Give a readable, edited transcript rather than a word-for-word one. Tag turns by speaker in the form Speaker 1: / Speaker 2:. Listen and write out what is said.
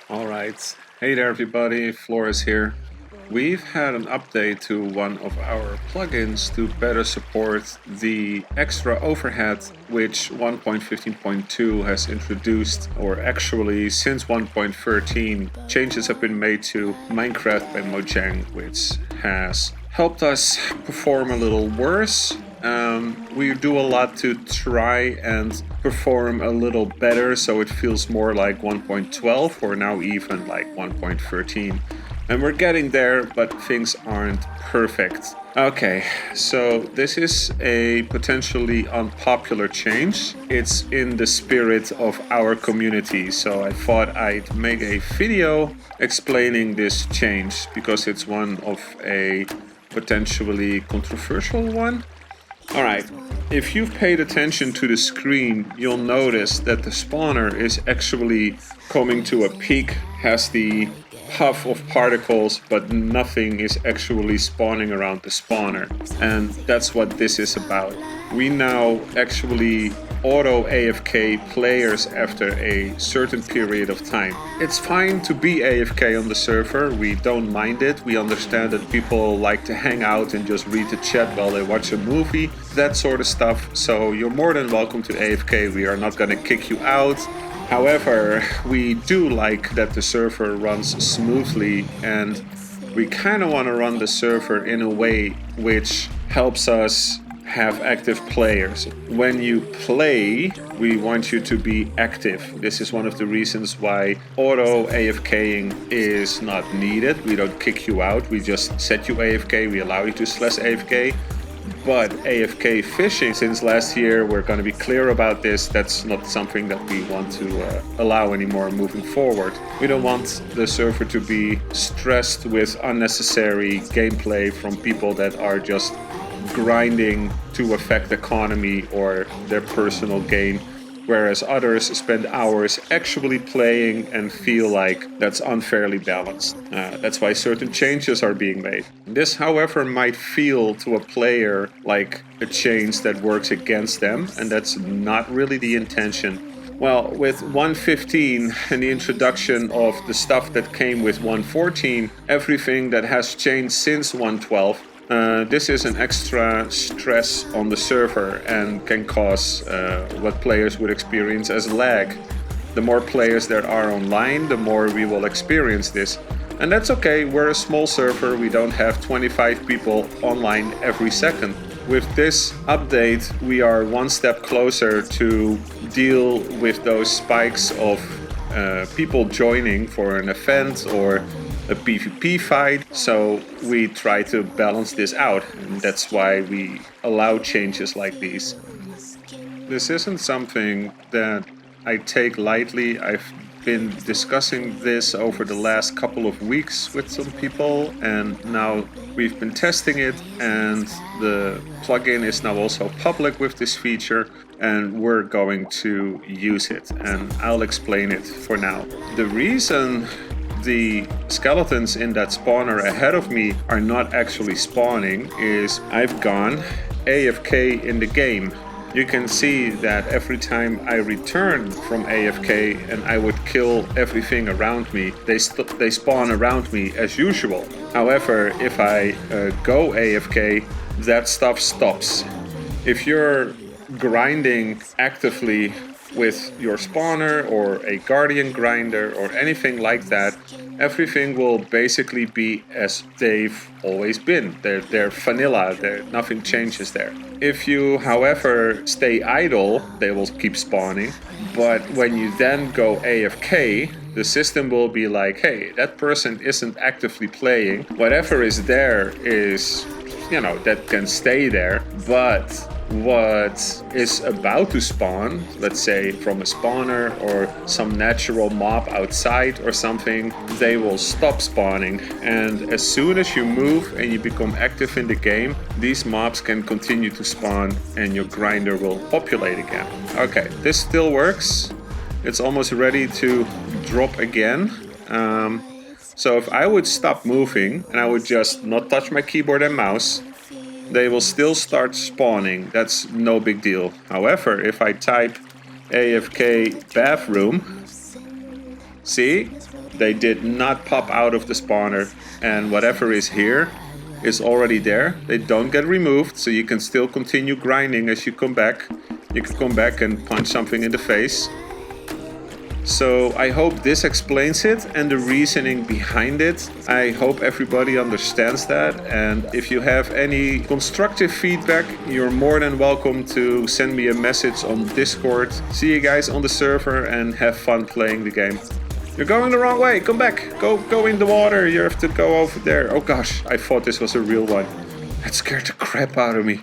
Speaker 1: Alright, hey there everybody, Flores here. We've had an update to one of our plugins to better support the extra overhead which 1.15.2 has introduced, or actually since 1.13 changes have been made to Minecraft by Mojang, which has helped us perform a little worse. We do a lot to try and perform a little better so it feels more like 1.12 or now even like 1.13. And we're getting there, but things aren't perfect. Okay, so this is a potentially unpopular change. It's in the spirit of our community, so I thought I'd make a video explaining this change because it's one of a potentially controversial one. Alright, if you've paid attention to the screen, you'll notice that the spawner is actually coming to a peak, has the puff of particles, but nothing is actually spawning around the spawner. And that's what this is about. We now actually auto AFK players after a certain period of time. It's fine to be AFK on the server, we don't mind it. We understand that people like to hang out and just read the chat while they watch a movie, that sort of stuff. So you're more than welcome to AFK, we are not gonna kick you out. However, we do like that the server runs smoothly, and we kind of want to run the server in a way which helps us have active players. When you play, we want you to be active. This is one of the reasons why auto AFKing is not needed. We don't kick you out, we just set you AFK, we allow you to /AFK. But AFK fishing, since last year, we're going to be clear about this, that's not something that we want to allow anymore moving forward. We don't want the server to be stressed with unnecessary gameplay from people that are just grinding to affect the economy or their personal gain, whereas others spend hours actually playing and feel like that's unfairly balanced. That's why certain changes are being made. This, however, might feel to a player like a change that works against them, and that's not really the intention. Well, with 1.15 and the introduction of the stuff that came with 1.14, everything that has changed since 1.12, this is an extra stress on the server and can cause what players would experience as lag. The more players there are online, the more we will experience this. And that's okay, we're a small server, we don't have 25 people online every second. With this update, we are one step closer to deal with those spikes of people joining for an event or a PvP fight, so we try to balance this out, and that's why we allow changes like these. This isn't something that I take lightly. I've been discussing this over the last couple of weeks with some people, and now we've been testing it, and the plugin is now also public with this feature, and we're going to use it, and I'll explain it for now. The reason the skeletons in that spawner ahead of me are not actually spawning is I've gone AFK in the game. You can see that every time I return from AFK and I would kill everything around me, they spawn around me as usual. However, if I go AFK, that stuff stops. If you're grinding actively with your spawner or a guardian grinder or anything like that, everything will basically be as they've always been. They're vanilla, nothing changes there. If you, however, stay idle, they will keep spawning. But when you then go AFK, the system will be like, hey, that person isn't actively playing. Whatever is there is, that can stay there. But what is about to spawn, let's say from a spawner or some natural mob outside or something, they will stop spawning, and as soon as you move and you become active in the game, these mobs can continue to spawn and your grinder will populate again. Okay, this still works. It's almost ready to drop again. So if I would stop moving and I would just not touch my keyboard and mouse, they will still start spawning. That's no big deal. However, if I type AFK bathroom, see, They did not pop out of the spawner, and whatever is here is already there. They don't get removed, so you can still continue grinding as you come back. You can come back and punch something in the face. So I hope this explains it and the reasoning behind it. I hope everybody understands that, and if you have any constructive feedback, you're more than welcome to send me a message on Discord. See you guys on the server and have fun playing the game. You're going the wrong way, come back, go in the water, you have to go over there. Oh gosh, I thought this was a real one. That scared the crap out of me.